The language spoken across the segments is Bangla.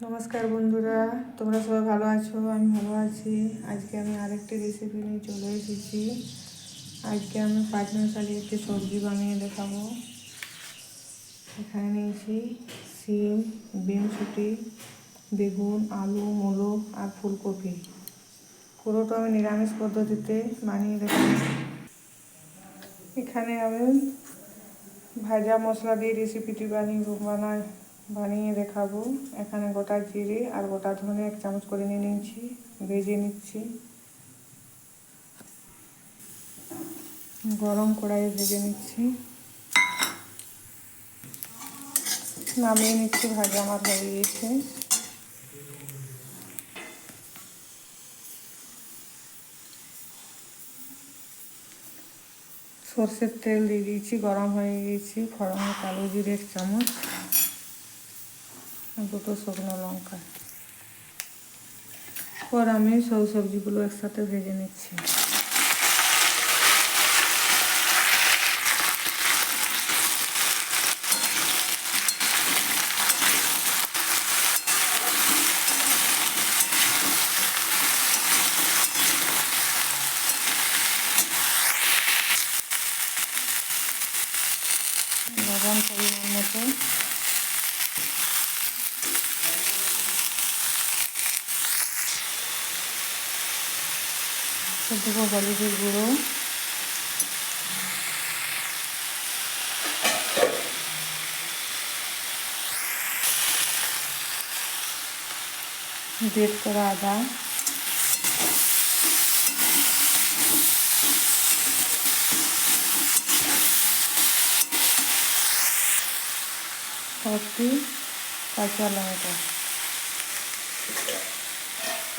নমস্কার বন্ধুরা, তোমরা সবাই ভালো আছো? আমি ভালো আছি। আজকে আমি আরেকটি রেসিপি নিয়ে চলে এসেছি। আজকে আমি পাঁচমিশালি একটি সবজি বানিয়ে দেখাবো। এখানে নিয়েছি শিম, বিনসুটি, বেগুন, আলু, মূলো আর ফুলকপি। পুরোটা আমি নিরামিষ পদ্ধতিতে বানিয়ে দেখাবো। এখানে আমি ভাজা মশলা দিয়ে রেসিপিটি বানিয়ে দেখাবো। এখানে গোটা জিরে আর গোটা ধনে 1 চামচ করে নিয়ে নিচ্ছি, ভেজে নিচ্ছি। গরম কড়াইয়ে ভেজে নিচ্ছি, নামিয়ে নিচ্ছি। ভাজা আমার হয়ে গিয়েছে। সর্ষের তেল দিয়ে দিয়েছি, গরম হয়ে গিয়েছি। ফোড়নে কালো জিরে 1 চামচ, 2টো শুকনো লঙ্কা। পর আমি সব সবজিগুলো একসাথে ভেজে নিচ্ছি। লবণ পরিমাণ মতো, দেবো হলুদের গুঁড়ো, গ্রেট করা আদা, একটি কাঁচা লঙ্কা।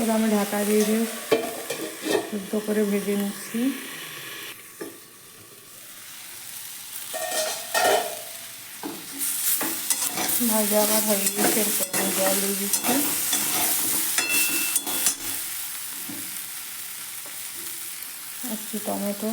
এবার আমি ঢাকা দিয়ে সিদ্ধ করে ভেজে নিচ্ছি। ভাজা আমার হয়ে গেছে। এরপর আমি জল দিয়ে দিচ্ছি। একটু টমেটো,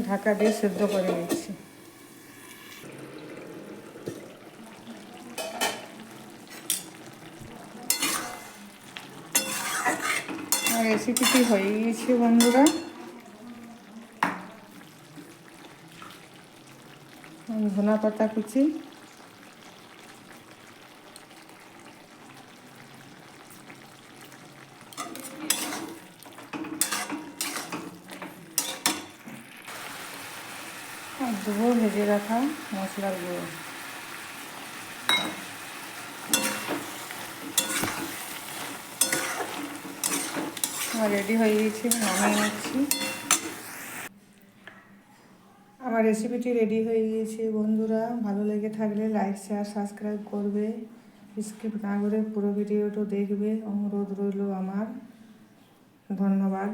ঢাকা দিয়ে সিদ্ধ করে নিচ্ছি। আর রেসিপিটি হয়ে গিয়েছে বন্ধুরা। ধনা পাতা কুচি, আর দেবো ভেজে রাখা মশলার গুঁড়ো। আমার রেডি হয়ে গেছে, নামিয়ে নিচ্ছি। আমার রেসিপিটি রেডি হয়ে গিয়েছে বন্ধুরা। ভালো লেগে থাকলে লাইক, শেয়ার, সাবস্ক্রাইব করবে। স্কিপ না করে পুরো ভিডিওটা দেখবে, অনুরোধ রইল আমার। ধন্যবাদ।